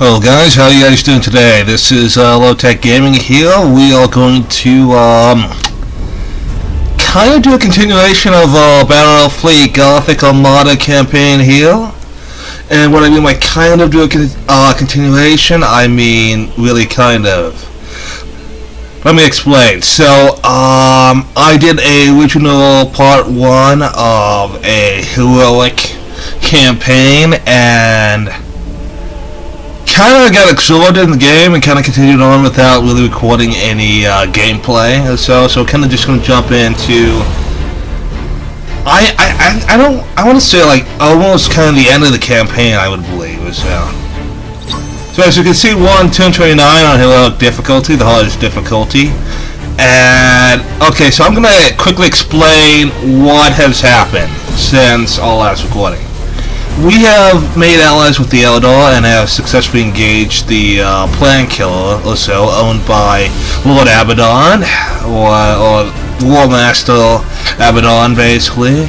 Hello guys, how are you guys doing today? This is Low Tech Gaming here. We are going to kind of do a continuation of Battlefleet Gothic Armada campaign here. And what I mean by kind of do a continuation, I mean really kind of. Let me explain. So, I did a original part 1 of a heroic campaign and kind of got absorbed in the game and kind of continued on without really recording any gameplay. So kind of just going to jump into I want to say like almost kind of the end of the campaign, I would believe. So as you can see, 1:29 on heroic difficulty, the hardest difficulty. And okay, so I'm going to quickly explain what has happened since our last recording. We have made allies with the Eldar and have successfully engaged the Plan Killer, also owned by Lord Abaddon, or War Master Abaddon, basically.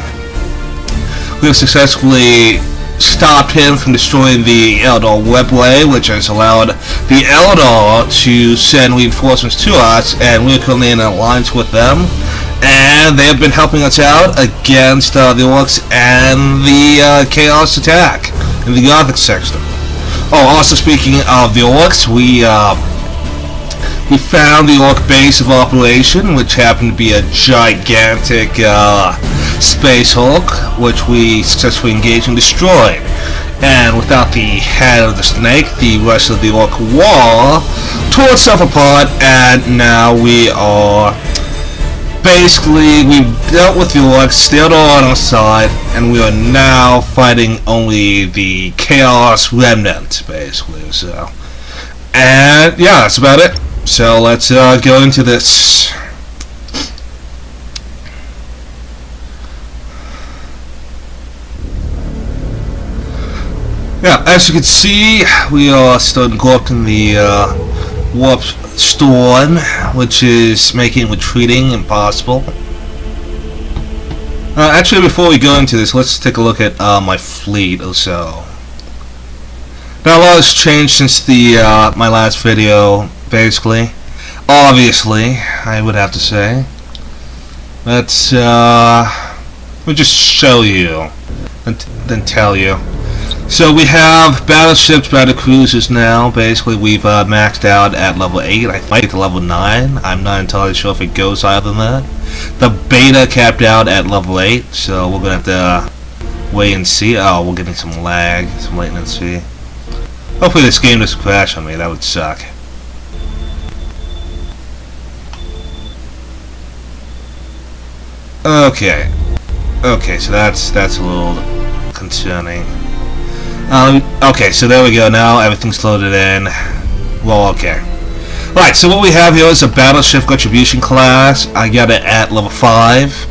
We have successfully stopped him from destroying the Eldar Weblay, which has allowed the Eldar to send reinforcements to us, and we're currently in an alliance with them. And they have been helping us out against the Orcs and the Chaos attack in the Gothic sector. Oh, also speaking of the Orcs, we found the Orc base of operation, which happened to be a gigantic space Hulk, which we successfully engaged and destroyed. And without the head of the snake, the rest of the Orc wall tore itself apart, and now we are... Basically, we've dealt with the Orcs, stayed on our side, and we are now fighting only the Chaos Remnant, basically. So, and yeah, that's about it. So let's go into this. Yeah, as you can see, we are still engulfed in the warp storm, which is making retreating impossible. Actually, before we go into this, let's take a look at my fleet or so. Now, a lot has changed since the my last video, basically. Obviously, I would have to say. Let's we'll just show you and then tell you. So we have battleships, battlecruisers now. Basically, we've maxed out at level 8. I think to level 9. I'm not entirely sure if it goes higher than that. The beta capped out at level 8, so we're going to have to wait and see. Oh, we're getting some lag, some latency. Hopefully this game doesn't crash on me. That would suck. Okay. Okay, so that's a little concerning. Okay, so there we go. Now everything's loaded in. Well, okay. Right, so what we have here is a battleship contribution class. I got it at level 5.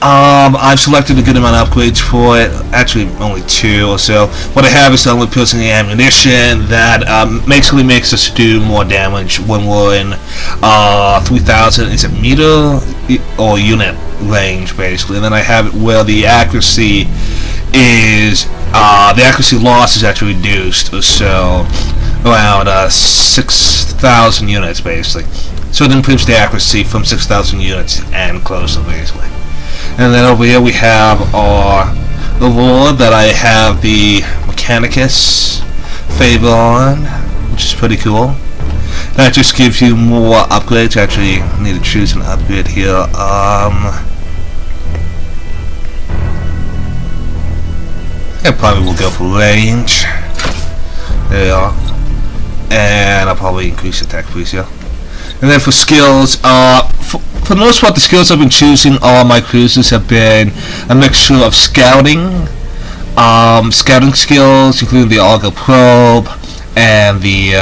I've selected a good amount of upgrades for it. Actually, only 2 or so. What I have is only piercing ammunition that basically makes us do more damage when we're in 3,000. Is it meter or unit range, basically? And then I have it where the accuracy is the accuracy loss is actually reduced, so around 6,000 units, basically. So it improves the accuracy from 6,000 units and closer, basically. And then over here we have our Lord that I have the Mechanicus favor on, which is pretty cool. That just gives you more upgrades. Actually, I need to choose an upgrade here. I probably will go for range. There we are. And I'll probably increase attack please here. And then for skills, for the most part the skills I've been choosing all my cruisers have been a mixture of scouting, scouting skills, including the Auger Probe and the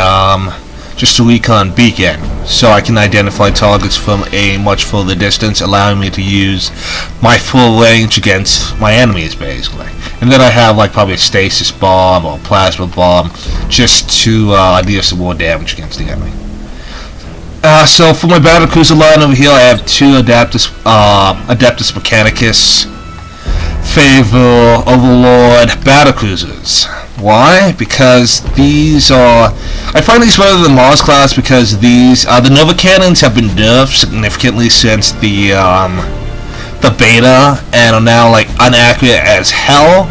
just a recon beacon, so I can identify targets from a much further distance, allowing me to use my full range against my enemies, basically. And then I have like probably a stasis bomb or plasma bomb, just to deal some more damage against the enemy. So for my battlecruiser line over here, I have 2 Adeptus Mechanicus Favor Overlord battlecruisers. Why? Because these are... I find these better than Mars class because these... the Nova Cannons have been nerfed significantly since the beta and are now like inaccurate as hell.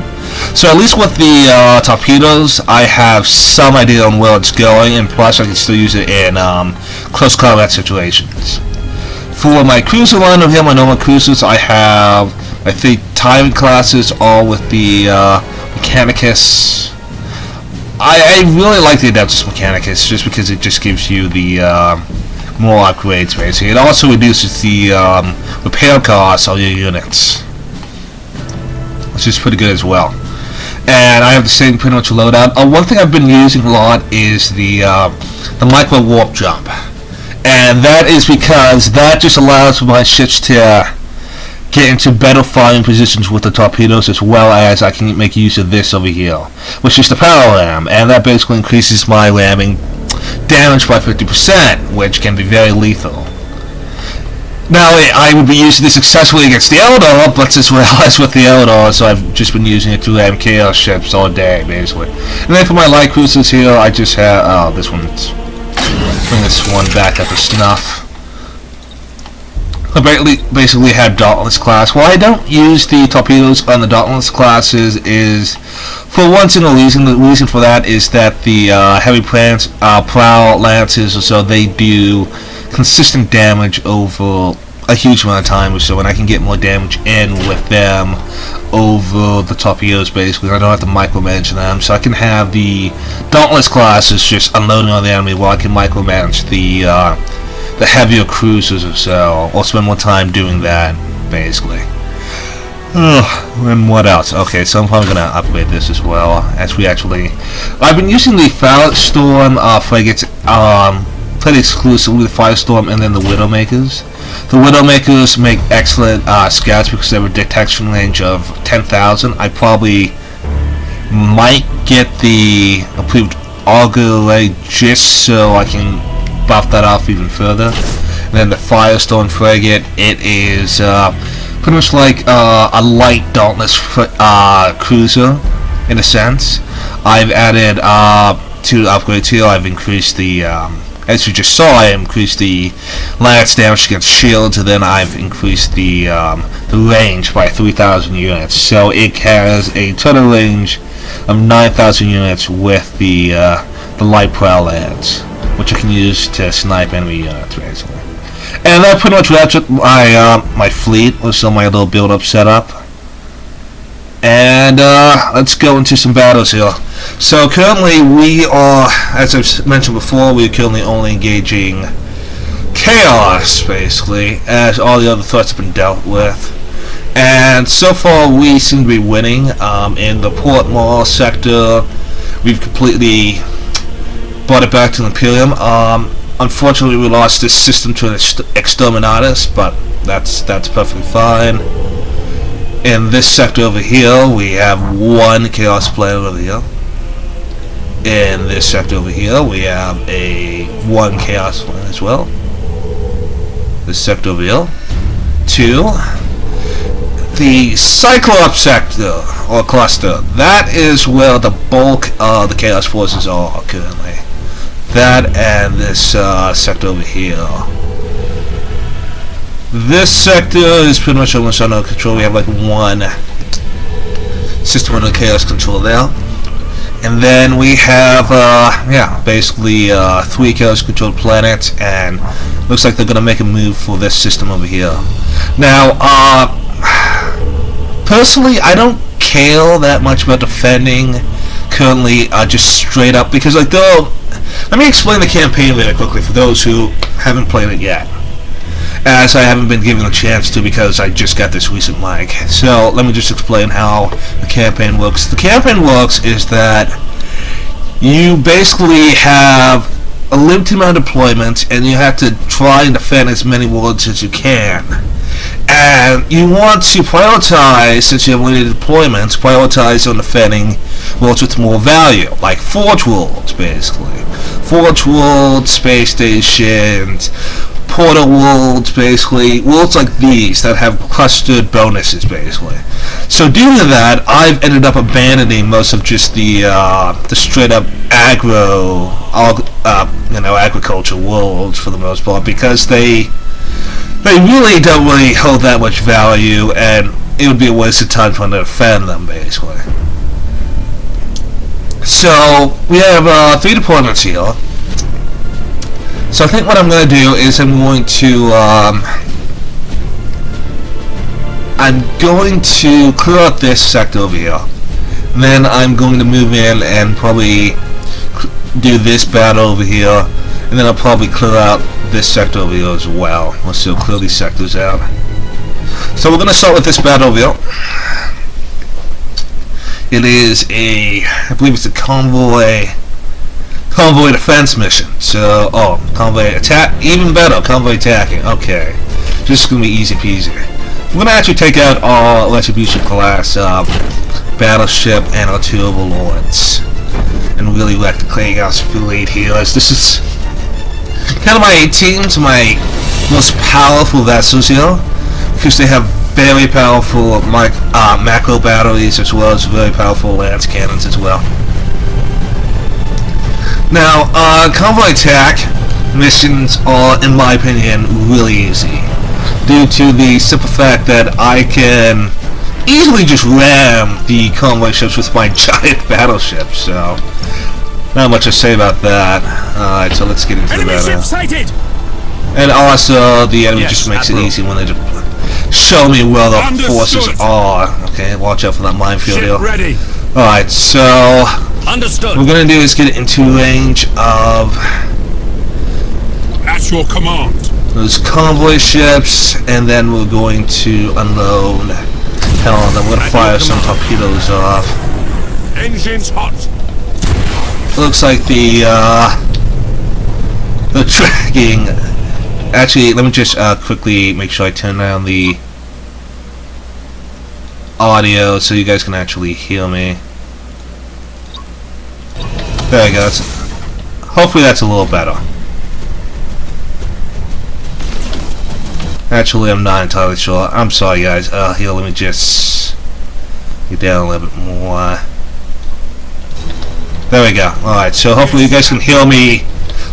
So at least with the torpedoes, I have some idea on where it's going, and plus I can still use it in close combat situations. For my cruiser line over here, my normal cruisers, I have my 3 Tyrant classes, all with the Mechanicus. I really like the Adeptus Mechanicus just because it just gives you the more upgrades basically. It also reduces the repair costs on your units, which is pretty good as well. And I have the same pretty much loadout. One thing I've been using a lot is the micro warp jump, and that is because that just allows my ships to get into better firing positions with the torpedoes, as well as I can make use of this over here, which is the power ram, and that basically increases my ramming damage by 50%, which can be very lethal. Now, I would be using this successfully against the Eldar, but as well as with the Eldar, so I've just been using it to ram chaos ships all day, basically. And then for my light cruisers here, I just have, oh, this one's, bring this one back up to snuff. I basically have Dauntless class. Why I don't use the torpedoes on the Dauntless classes is, for one single reason. The reason for that is that the heavy prow lances or so, they do consistent damage over a huge amount of time or so, and I can get more damage in with them over the torpedoes basically. I don't have to micromanage them, so I can have the Dauntless classes just unloading on the enemy while I can micromanage the heavier cruisers or so, or spend more time doing that, basically. And what else? Okay, so I'm probably going to upgrade this as well, as we actually... I've been using the Firestorm frigates, pretty exclusively the Firestorm and then the Widowmakers. The Widowmakers make excellent scouts because they have a detection range of 10,000. I probably might get the approved auger array just so I can buff that off even further. And then the Firestorm frigate, it is pretty much like a light Dauntless cruiser in a sense. I've added 2 upgrades here. I've increased the as you just saw, I increased the lance damage against shields, and then I've increased the range by 3,000 units. So it has a total range of 9,000 units with the light prow lance, which I can use to snipe enemy units, basically. And that pretty much wraps up my fleet, with some of my little build-up setup. And let's go into some battles here. So currently we are, as I've mentioned before, we're currently only engaging chaos, basically, as all the other threats have been dealt with. And so far we seem to be winning. In the Port Mall sector, we've completely brought it back to the Imperium. Unfortunately, we lost this system to an Exterminatus, but that's perfectly fine. In this sector over here, we have 1 Chaos player over here. In this sector over here, we have 1 Chaos player as well. This sector over here, 2. The Cyclops sector, or cluster, that is where the bulk of the Chaos forces are currently. That and this sector over here. This sector is pretty much almost under control. We have like 1 system under Chaos control there. And then we have, basically 3 Chaos controlled planets, and looks like they're going to make a move for this system over here. Now, personally, I don't care that much about defending currently, just straight up, because like let me explain the campaign very quickly for those who haven't played it yet, as I haven't been given a chance to because I just got this recent mic. So let me just explain how the campaign works. The campaign works is that you basically have a limited amount of deployments, and you have to try and defend as many worlds as you can. And you want to prioritize, since you have limited deployments, prioritize on defending worlds with more value, like Forge worlds, basically. Forge worlds, space stations, portal worlds, basically, worlds like these that have clustered bonuses, basically. So due to that, I've ended up abandoning most of just the straight up agriculture worlds for the most part, because they really don't really hold that much value, and it would be a waste of time trying to defend them, basically. So we have 3 deployments here. So I think what I'm going to do is I'm going to clear out this sector over here. And then I'm going to move in and probably do this battle over here. And then I'll probably clear out this sector over here as well. Let's still clear these sectors out. So we're going to start with this battle over here. It is I believe it's a convoy defense mission. So, convoy attack, even better, convoy attacking. Okay, this is going to be easy peasy. We're going to actually take out our Retribution class battleship and our 2 overlords, and really like the Chaos Fleet here, as this is kind of my A teams, my most powerful vessels here, because they have very powerful macro batteries as well as very powerful lance cannons as well. Now, convoy attack missions are, in my opinion, really easy, due to the simple fact that I can easily just ram the convoy ships with my giant battleship, so not much to say about that. Alright, so let's get into the battle. And also, the enemy just makes it easy when they just show me where the forces are. Okay, watch out for that minefield here. Alright, so what we're going to do is get into range of at your command those convoy ships, and then we're going to unload hell on them. We're going to fire some torpedoes off. Engines hot. Looks like the tracking. Actually, let me just quickly make sure I turn down the audio so you guys can actually hear me. There we go. Hopefully that's a little better. Actually, I'm not entirely sure. I'm sorry, guys. Here, let me just get down a little bit more. There we go. Alright, so hopefully you guys can hear me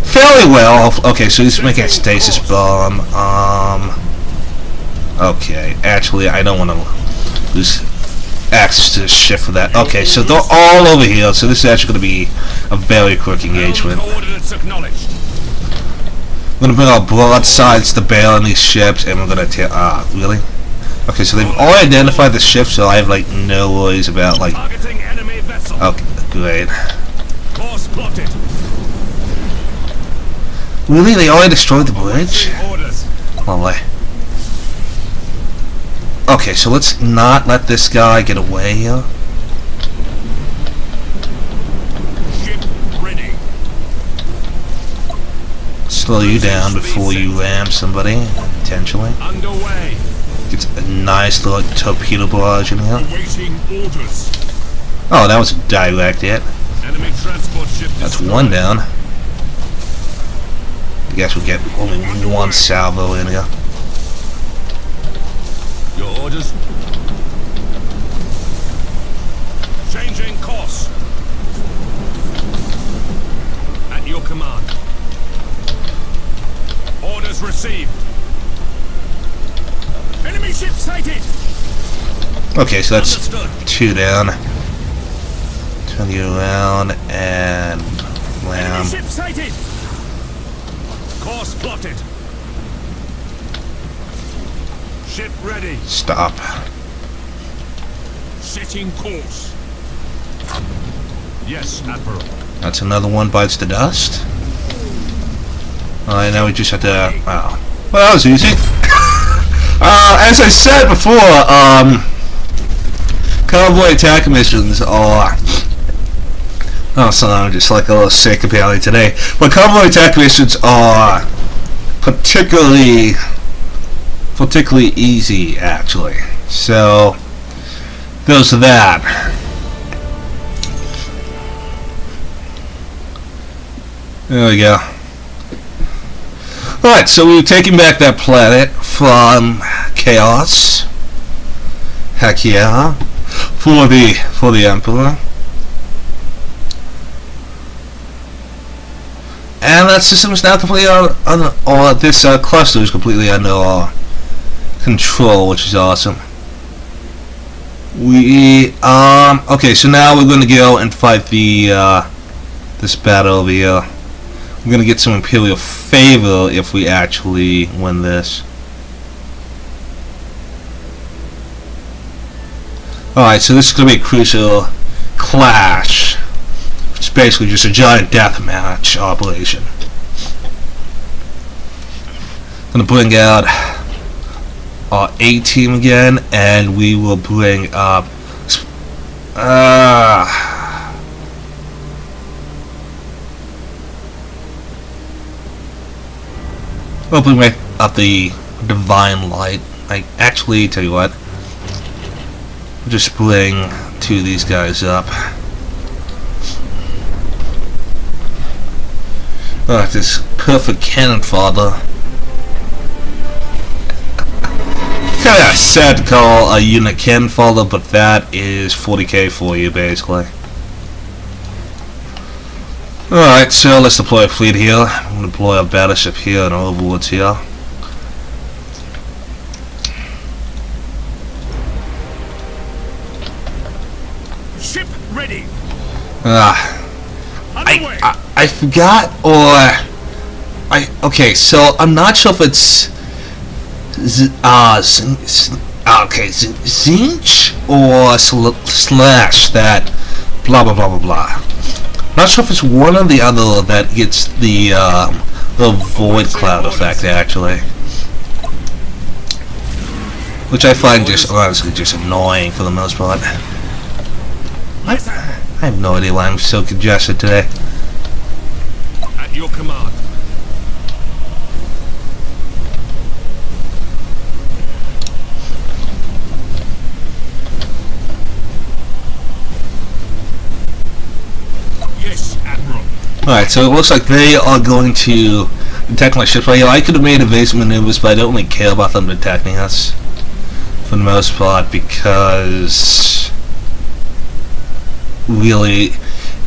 fairly well. Okay, so he's making a stasis bomb. Okay, actually, I don't want to lose access to the ship for that. Okay, so they're all over here, so this is actually going to be a very quick engagement. We're going to bring our broadsides to bear on these ships, and we're going to really? Okay, so they've all identified the ship, so I have, like, no worries about, like... Okay, great. Really? They already destroyed the bridge? Lovely. Okay, so let's not let this guy get away here. Ship ready. Slow you down before you ram somebody intentionally. Underway. Gets a nice little torpedo barrage in here. Awaiting orders. Oh, that was a direct hit. Enemy transport ship. That's one down. I guess we'll get only one salvo in here. Your orders. Changing course. At your command. Orders received. Enemy ship sighted. Okay, so that's Understood. 2 down. Turn you around and ram. Enemy ship sighted. Course plotted. Ship ready. Stop. Setting course. Yes, Admiral. That's another one bites the dust. Alright, now we just have to... Wow. Well, that was easy. As I said before, convoy attack missions are... Oh, so I'm just like a little sick apparently today. But convoy attack missions are particularly easy, actually. So, there's that. There we go. Alright, so we've taken back that planet from Chaos. Heck yeah. For the Emperor. And that system is now completely or this cluster is completely under our control, which is awesome. Okay, so now we're gonna go and fight the this battle over here. We're gonna get some Imperial favor if we actually win this. Alright, so this is gonna be a crucial clash. It's basically just a giant deathmatch operation. Gonna bring out our A team again, and we will bring up we'll bring up the Divine Light. I actually tell you what, we'll just bring two of these guys up. Oh, this perfect cannon fodder. Kinda sad to call a unit cannon fodder, but that is 40k for you, basically. Alright, so let's deploy a fleet here. I'm gonna deploy a battleship here and overlords here. Ship ready. I forgot, or okay, so I'm not sure if it's Zinch or Slash that blah blah blah blah blah. Not sure if it's one or the other that gets the void cloud effect actually, which I find just honestly just annoying for the most part. I have no idea why I'm so congested today. At your command. Yes, Admiral. Alright, so it looks like they are going to detect my ships right here. I could have made evasive maneuvers, but I don't really care about them detecting us for the most part, because really,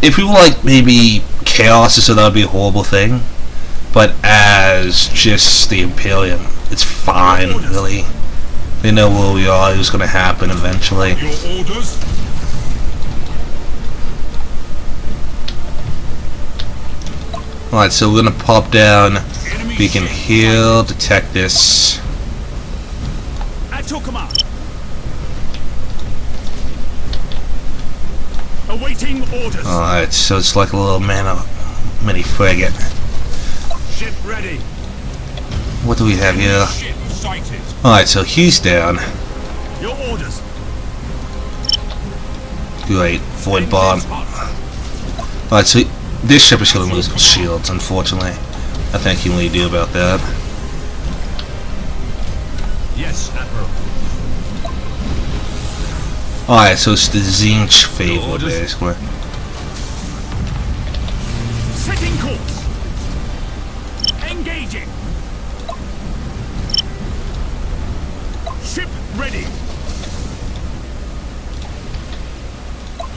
if we were like maybe Chaos, so that would be a horrible thing, but as just the Imperium, it's fine, really. They know where we are, it's going to happen eventually. Your orders. Alright, so we're going to pop down beacon here, detect this. At your command. Awaiting orders. Alright, so it's like a little mini frigate. Ship ready. What do we have here? Ship sighted. Alright, so he's down. Your orders. Great, void bomb. Alright, so this ship is going to lose its shields, unfortunately. I think you can really do about that. Yes, Admiral. Alright, so it's the Zinch favor, basically. Setting course. Engaging. Ship ready.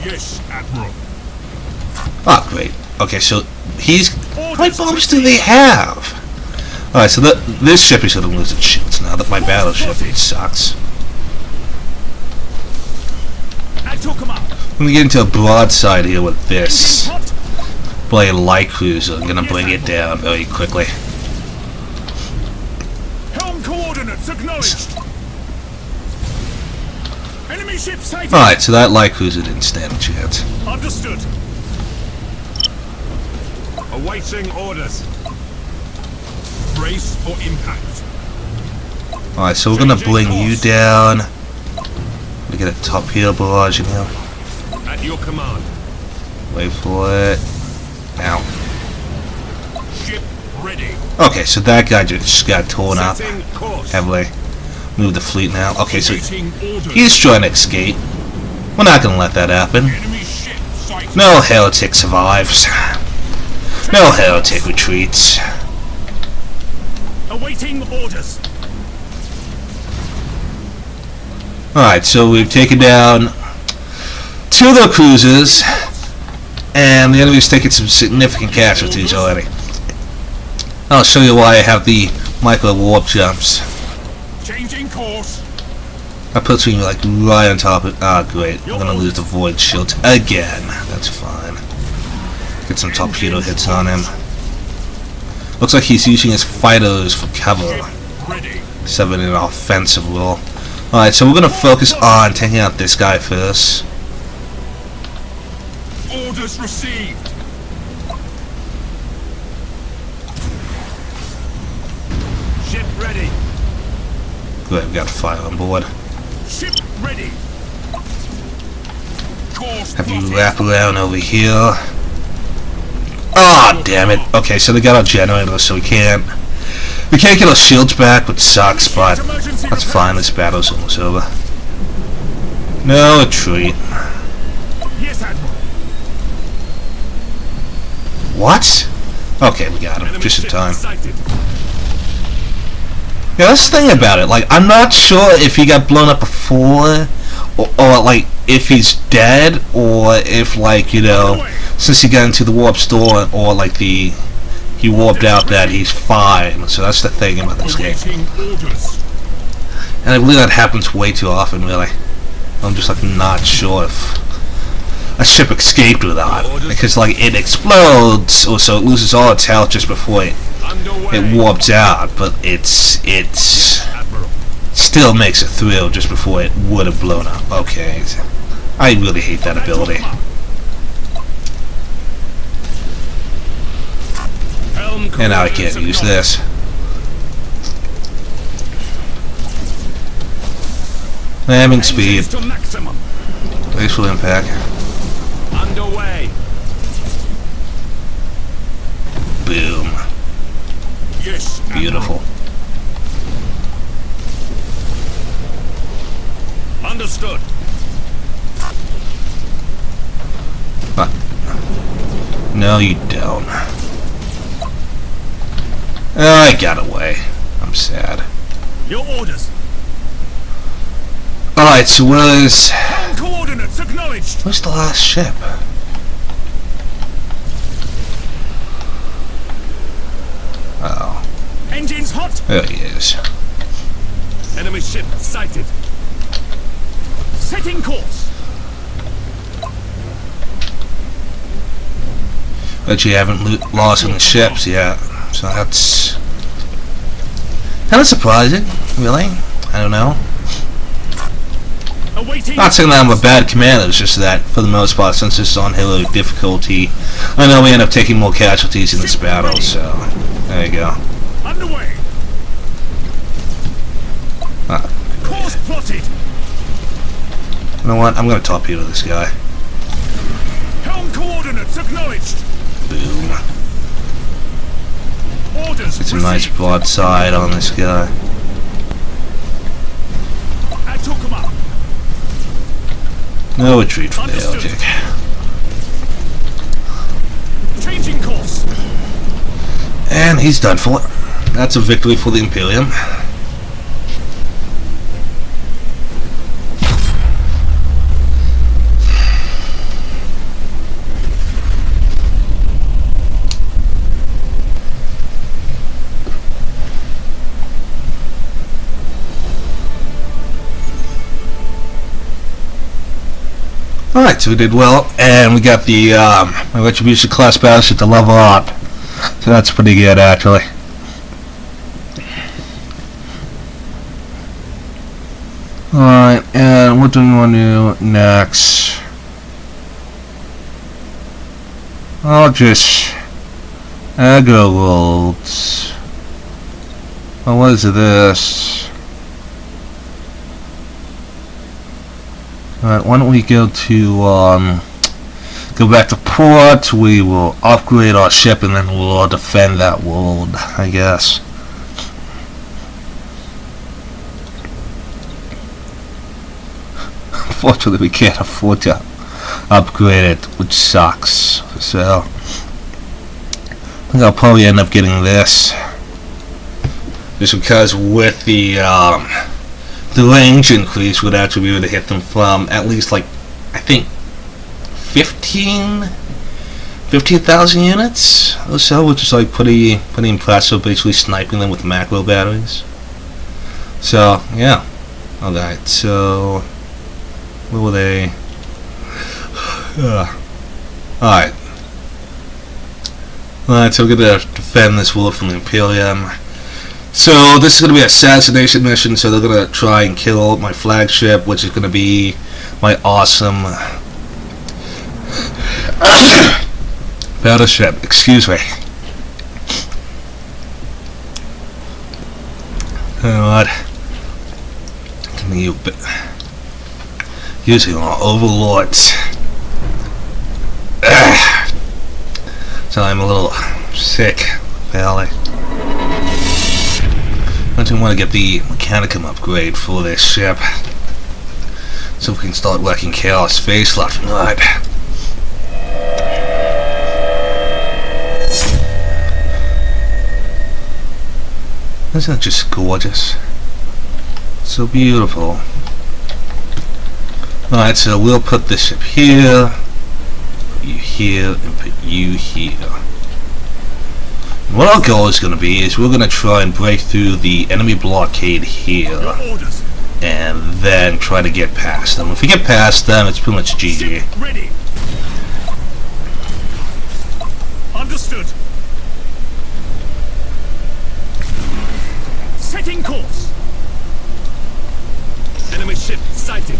Yes, Admiral. Ah, great. Okay, so he's... How many bombs do they have? Alright, so this ship is going to lose its shields now that my battleship sucks. At your command. I'm going to get into a broadside here with this. Play a light cruiser. I'm going to bring it down very quickly. Helm coordinates acknowledged. Enemy ship sighted. Alright, so that light cruiser didn't stand a chance. Understood. Awaiting orders. Brace for impact. Alright, so we're going to bring you down. We get a top here barrage in here. At your command. Wait for it. Now. Ship ready. Okay, so that guy just got torn up Setting course. heavily. Move the fleet now. Okay, so Awaiting orders. he's trying to escape. We're not going to let that happen. Enemy ship sighted. No heretic survives. No heretic retreats. Awaiting orders. Alright, so we've taken down 2 of the cruisers, and the enemy's taking some significant casualties already. I'll show you why I have the micro warp jumps. Changing course. That puts me like right on top of. Ah, great. I'm gonna lose the void shield again. That's fine. Get some torpedo hits on him. Looks like he's using his fighters for cover. Ready. 7 in an offensive role. Alright, so we're gonna focus on taking out this guy first. Orders received. Ship ready. Great, we got a fire on board. Ship ready. Course Have you plotted. wrap around over here? Ah, damn it. Okay, so they got our generator, so we can't get our shields back, which sucks, but that's fine. This battle's almost over. No retreat. Yes, Admiral. What? Okay, we got him Enemy just in ship time. sighted. Yeah, that's the thing about it. Like, I'm not sure if he got blown up before, or like if he's dead, or if like, you know, since he got into the warp store, or like he warped out, that he's fine. So that's the thing about this game, Awaiting orders. and I believe that happens way too often. Really, I'm just like not sure if a ship escaped or not, because like it explodes, or so it loses all its health just before it Underway. warps out, but it's Admiral. still makes it through just before it would have blown up. Okay, I really hate that ability. Helm And now I can't coordinates use this. Ramming speed, Engines to maximum. glacial impact, Underway. boom, Yes. Admiral. beautiful. Understood. No, you don't. Oh, I got away. I'm sad. Your orders. Alright, so where's Helm coordinates acknowledged. the last ship? Oh, Engines hot. there he is. Enemy ship sighted. Setting course. But you haven't lost any ships yet, so that's kind of surprising, really. I don't know. Awaiting. Not saying that I'm a bad commander, it's just that, for the most part, since this is on heroic difficulty, I know we end up taking more casualties in this battle, so there you go. Underway. Course plotted. You know what? I'm going to torpedo this guy. Helm coordinates acknowledged. Boom. Orders It's a nice received. broadside on this guy. I took him up. No retreat from the Understood. Elgic. Changing course. And he's done for. That's a victory for the Imperium. Alright, so we did well, and we got the Retribution class battleship to level up. So that's pretty good, actually. Alright, and what do we want to do next? I'll just aggro worlds. Oh, what is this? Alright, why don't we go to, go back to port, we will upgrade our ship, and then we'll defend that world, I guess. Unfortunately, we can't afford to upgrade it, which sucks, so I think I'll probably end up getting this. just because with the range increase, we'd actually be able to hit them from at least, like, I think 15,000 units or so, which is like pretty impressive, basically sniping them with macro batteries. So yeah. Alright, so where were they? Alright. Alright, so we're gonna defend this world from the Imperium. So this is gonna be an assassination mission, so they're gonna try and kill my flagship, which is gonna be my awesome battleship, excuse me. Alright. Using our overlords. So I'm a little sick, apparently. I do want to get the Mechanicum upgrade for this ship, so we can start working Chaos Face left and right. Isn't it just gorgeous? So beautiful. Alright, so we'll put this ship here, put you here, and put you here. And what our goal is going to be is we're going to try and break through the enemy blockade here, and then try to get past them. If we get past them, it's pretty much GG. Ready. Understood. Setting course. Enemy ship sighted.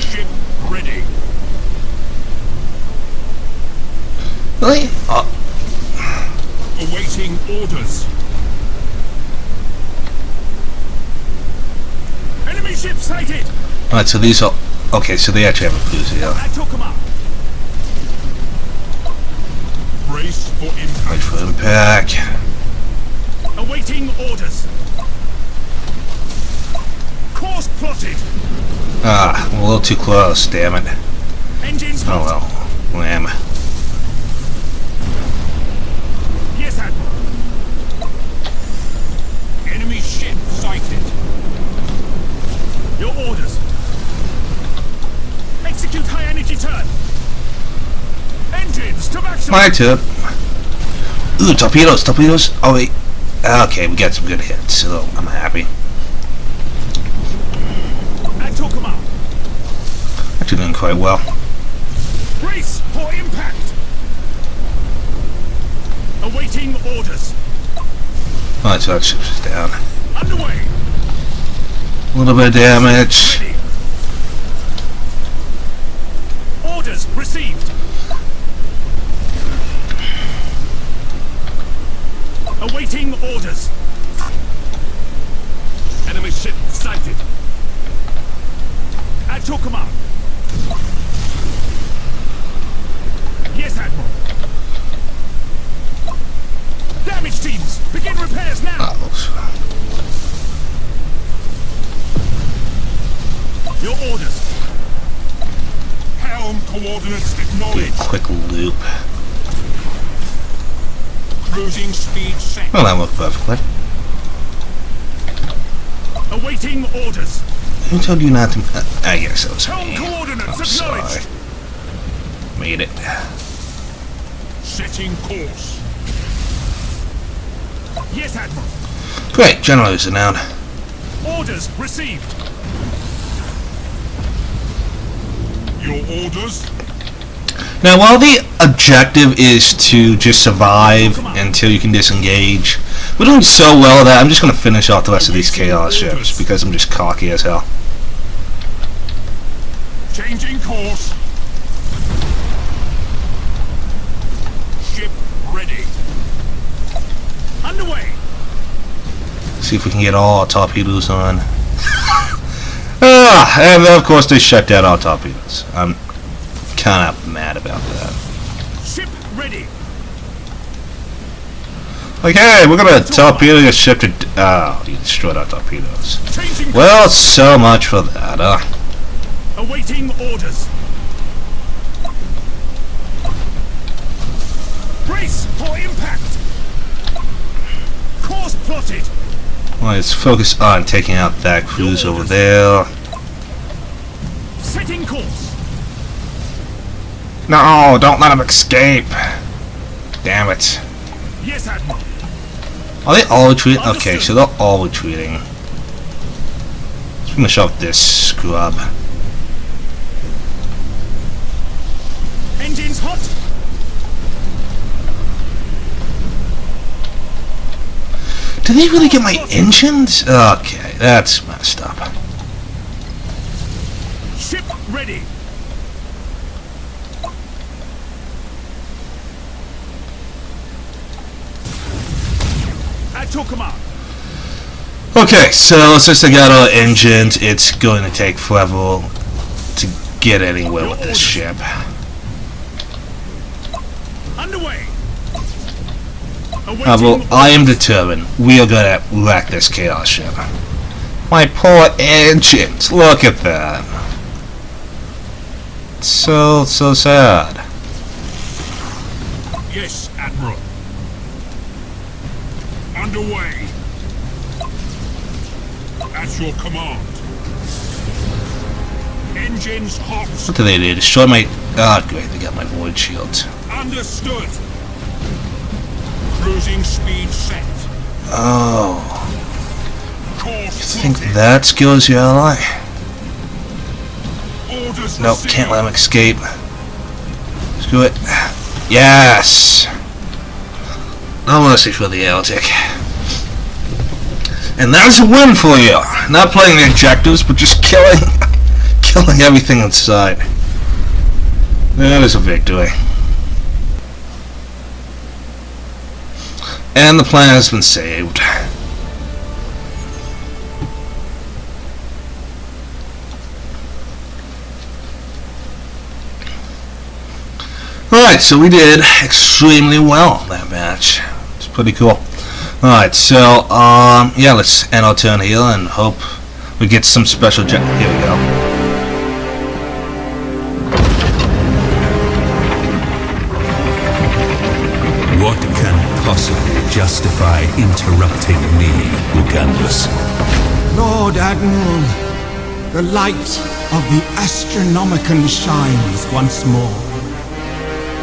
Ship ready. Really? Awaiting orders. Enemy ship sighted. Alright, so these are... Okay, so they actually have a cruiser here. I took him out. Brace for impact. Wait for impact. Awaiting orders. Course plotted. Ah, I'm a little too close, damn it. Engines Oh hot. well. Wham. Yes, Admiral. Enemy ship sighted. Your orders. Execute high energy turn. Engines to maximum. My turn. Ooh, torpedoes, torpedoes. Oh wait. Okay, we got some good hits, so I'm happy. I took him out. Actually doing quite well. Brace for impact. Awaiting orders. Alright, so that ship's down. Underway. A little bit of damage. Ready. Orders received. Awaiting orders. Enemy ship sighted. I took him out. Yes, Admiral. Damage teams, begin repairs now. Your orders. Helm coordinates Do a acknowledged. quick loop. Cruising speed set. Well, that worked perfectly. Awaiting orders. Who told you not to... I guess it was Helm me. coordinates I'm sorry. acknowledged. Made it. Setting course. Yes, Admiral. Great, generators are down. Orders received. Your orders? Now, while the objective is to just survive until you can disengage, we're doing so well at that, I'm just going to finish off the rest of these Chaos ships, because I'm just cocky as hell. Changing course. Ship ready. Underway. See if we can get all our torpedoes on. And of course they shut down our torpedoes. I'm kind of mad about that. Ship ready. Like, hey, we're gonna torpedo your ship to... Oh, you destroyed our torpedoes. Changing Well, so much for that, Awaiting orders. Let's focus on taking out that cruise over there. Setting course. No, don't let him escape. Damn it. Yes, Admiral. Are they all retreating? Okay, so they're all retreating. Let's finish off this scrub. Engines hot. Did they really get my engines? Okay, that's messed up. Ship ready. At your command. Okay, so since they got our engines, it's going to take forever to get anywhere with this ship. Underway. Well, I am determined. We are gonna wreck this chaos ship. My poor engines. Look at that. So sad. Yes, Admiral. Underway. At your command. Engines hot. What do they do? Destroy my... Ah, great. They got my void shields. Understood. Cruising speed set. Oh. Course I think plotted. that skills your ally. Orders Nope, received. can't let him escape. Screw it. Yes! No mercy for the Celtic. And that's a win for you! Not playing the objectives, but just killing everything inside. That is a victory. And the plan has been saved. Alright, so we did extremely well that match. It's pretty cool. Alright, so, yeah, let's end our turn here and hope we get some special here we go. What can possibly justify interrupting me, Ugandus? Lord Admiral, the light of the Astronomicon shines once more.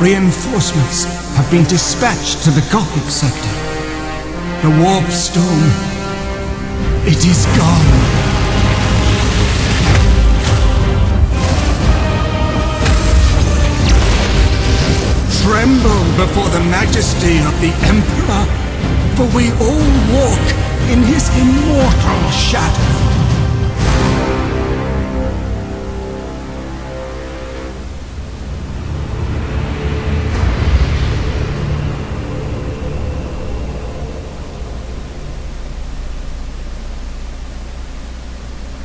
Reinforcements have been dispatched to the Gothic sector. The warp stone, it is gone. Tremble before the majesty of the Emperor, for we all walk in his immortal shadow.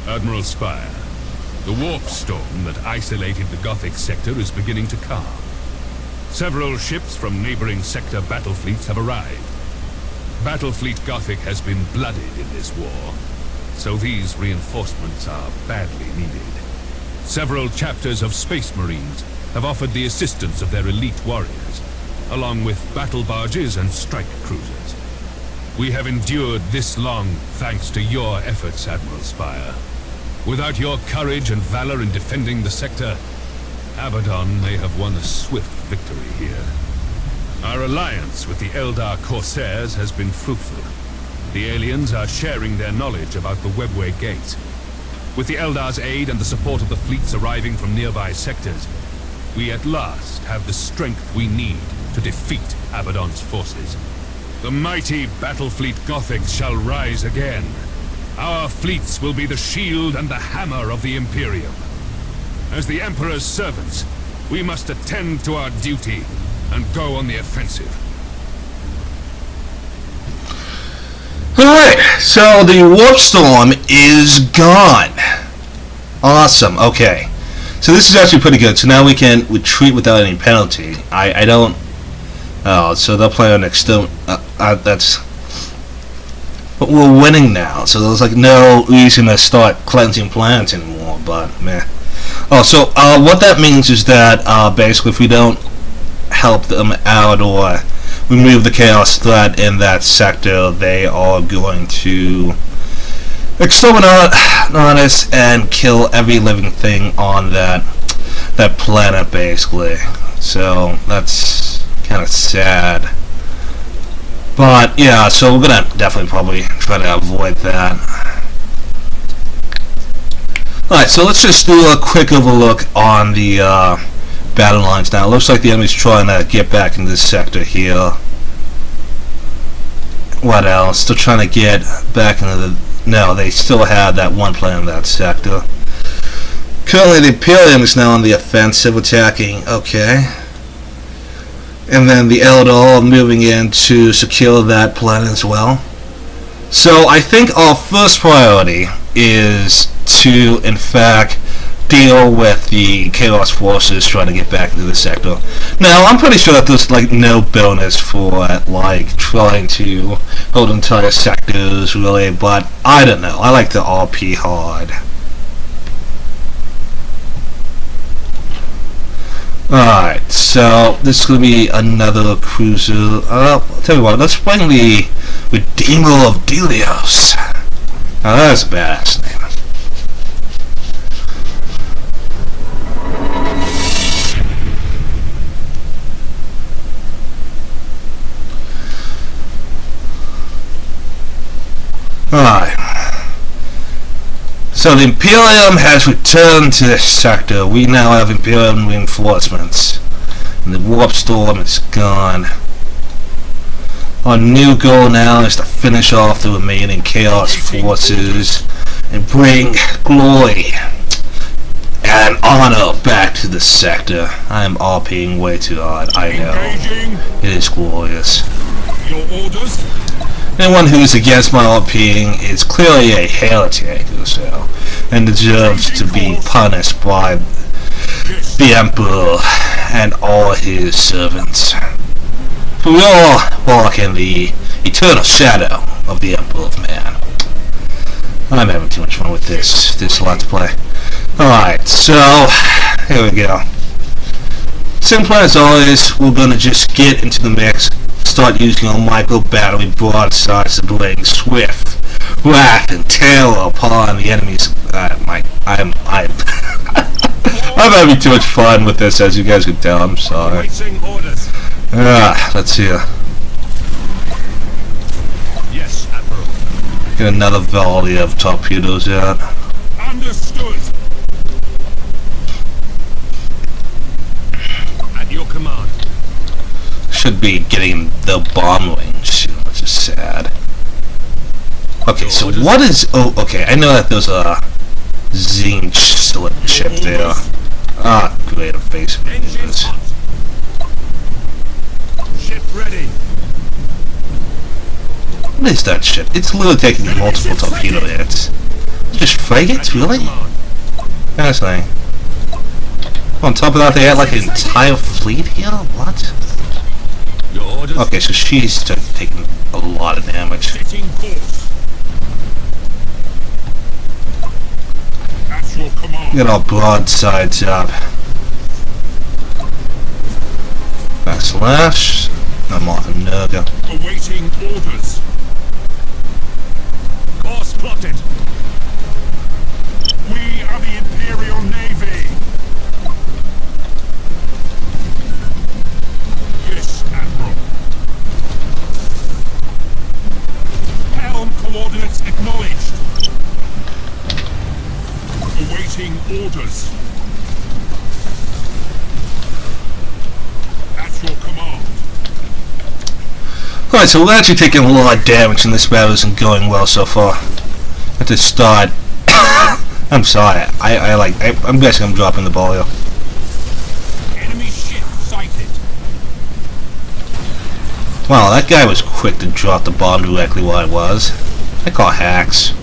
Admiral Spire, the warp storm that isolated the Gothic sector is beginning to calm. Several ships from neighboring sector battlefleets have arrived. Battlefleet Gothic has been blooded in this war, so these reinforcements are badly needed. Several chapters of Space Marines have offered the assistance of their elite warriors, along with battle barges and strike cruisers. We have endured this long thanks to your efforts, Admiral Spire. Without your courage and valor in defending the sector, Abaddon may have won a swift victory here. Our alliance with the Eldar Corsairs has been fruitful. The aliens are sharing their knowledge about the Webway Gate. With the Eldar's aid and the support of the fleets arriving from nearby sectors, we at last have the strength we need to defeat Abaddon's forces. The mighty Battlefleet Gothic shall rise again. Our fleets will be the shield and the hammer of the Imperium. As the Emperor's servants, we must attend to our duty and go on the offensive. Alright, so the warp storm is gone. Awesome, okay. So this is actually pretty good. So now we can retreat without any penalty. I don't... Oh, so they'll play on external... that's... But we're winning now, so there's like no reason to start cleansing planets anymore, but meh. Oh, so what that means is that basically if we don't help them out or remove the chaos threat in that sector, they are going to exterminate on us and kill every living thing on that planet, basically. So that's kind of sad. But yeah, so we're gonna definitely probably try to avoid that. Alright, so let's just do a quick overlook on the battle lines now. It looks like the enemy's trying to get back into this sector here. What else? Still trying to get back into the... No, they still have that one planet in that sector. Currently the Imperium is now on the offensive, attacking. Okay. And then the Eldar are moving in to secure that planet as well. So I think our first priority is to, in fact, deal with the Chaos Forces trying to get back into the sector. Now, I'm pretty sure that there's, like, no bonus for, like, trying to hold entire sectors, really, but I don't know. I like to RP hard. Alright, so this is going to be another cruiser. I'll tell you what, let's bring the Redeemer of Delios. Now, that's a badass name. Alright. So the Imperium has returned to this sector. We now have Imperium reinforcements. And the warp storm is gone. Our new goal now is to finish off the remaining Chaos Forces and bring glory and honor back to the sector. I am RPing way too hard, I know. It is glorious. Your orders? Anyone who is against my RPing is clearly a heretic or so, and deserves to be punished by the Emperor and all his servants. For we all walk in the eternal shadow of the Emperor of Man. I'm having too much fun with this Let's Play. Alright, so here we go. Simple as always, we're gonna just get into the mix. Start using our micro battery broadsides to bring swift wrath and terror upon the enemies. I'm having too much fun with this, as you guys can tell. I'm sorry. Let's see. Yes, Admiral. Get another volley of torpedoes out. Understood. At your command. Should be getting the bomb range soon, which is sad. Okay, so what is... Oh, okay, I know that there's a Zinc slip ship there. Ah, great, I'm facing this. Ship ready. What is that ship? It's literally taking multiple torpedo hits. Just frigates, really? Fascinating. On top of that, they had like an entire fleet here? What? Okay, so she's taking a lot of damage. Get our broadsides up. Backslash. No more Nerga. Awaiting orders. Course plotted. We are the Imperial Navy. Yes, Admiral. Helm coordinates acknowledged. Awaiting orders. At your command. Alright, so we're actually taking a lot of damage and this battle isn't going well so far. At the start. I'm sorry, I'm guessing I'm dropping the ball here. Enemy ship sighted. Wow, that guy was quick to drop the bomb directly where I was. I call hacks.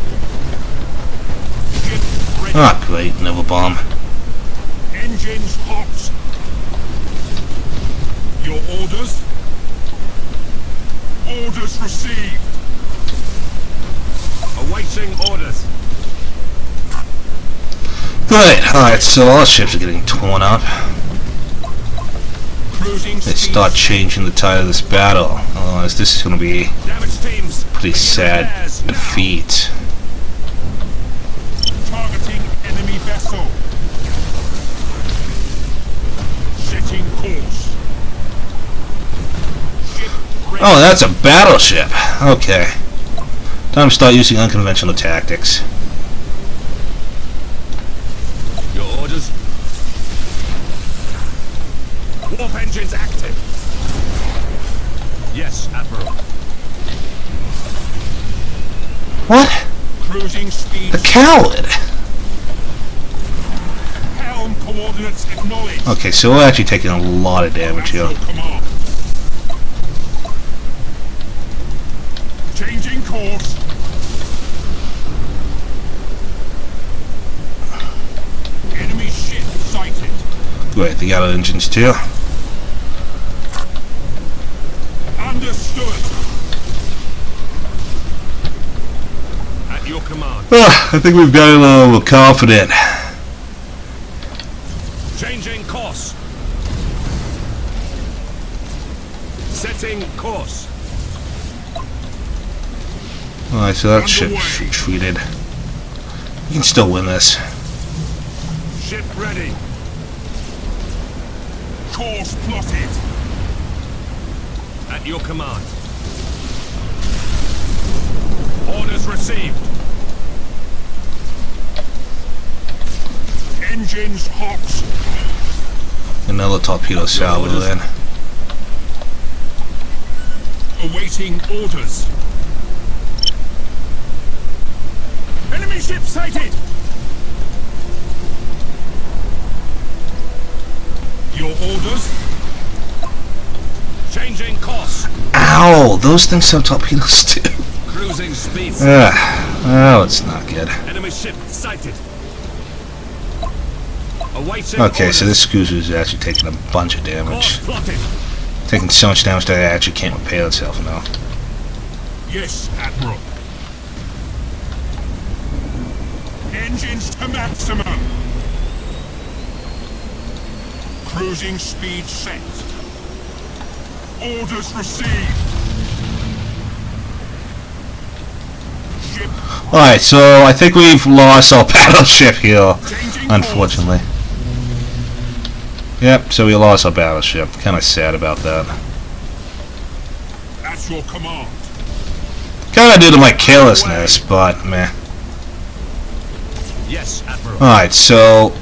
Ah, great, another bomb. Engines hot. Your orders? Orders received. Awaiting orders. Great, alright, so all ships are getting torn up. Crew they start changing the tide of this battle. Otherwise, this is going to be Damage teams. a pretty sad defeat. Targeting enemy vessel. Setting course. Ship ready. Oh, that's a battleship. Okay. Time to start using unconventional tactics. Your orders. Warp engines active. Yes, Admiral. What? Cruising speed. The coward! Helm coordinates acknowledged. Okay, so we're actually taking a lot of damage here. Vessel command. Changing course. Enemy ship sighted. Wait, they got engines too? Understood. At your command. I think we've got a little confident. Changing course. Setting course. Alright, so that ship retreated. You can still win this. Ship ready. Course plotted. At your command. Orders received. Engines hot. Another torpedo salvo then. Awaiting orders. Enemy ship sighted. Your orders. Changing course. Ow! Those things have torpedoes too. Cruising speed. Oh, it's not good. Enemy ship sighted. Awaiting Okay, orders. so this cruiser is actually taking a bunch of damage. Course plotted. Taking so much damage that it actually can't repair itself now. Yes, Admiral. Engines to maximum. Cruising speed set. Orders received. Ship Alright, so I think we've lost our battleship here, changing unfortunately. Yep, so we lost our battleship. Kinda sad about that. course. At your command. Kinda due to my carelessness, but meh. Yes, Admiral. Alright, so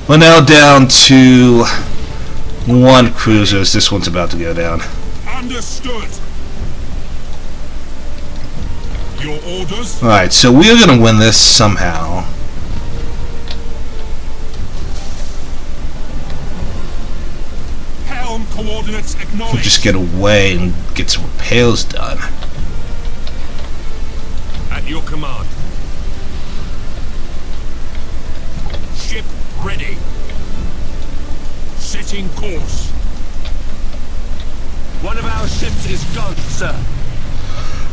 we're now down to one cruiser as this one's about to go down. Understood. Your orders. Alright, so we're gonna win this somehow. Helm coordinates We'll acknowledged. just get away and get some repairs done. At your command. Ship ready. Setting course. One of our ships is gone, sir.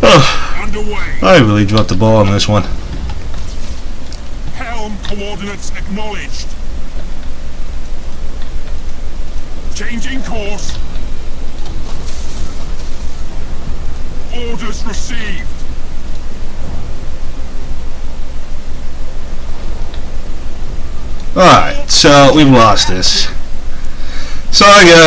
Oh, Underway. I really dropped the ball on this one. Helm coordinates acknowledged. Changing course. Orders received. Alright, so we've lost this. Sorry guys.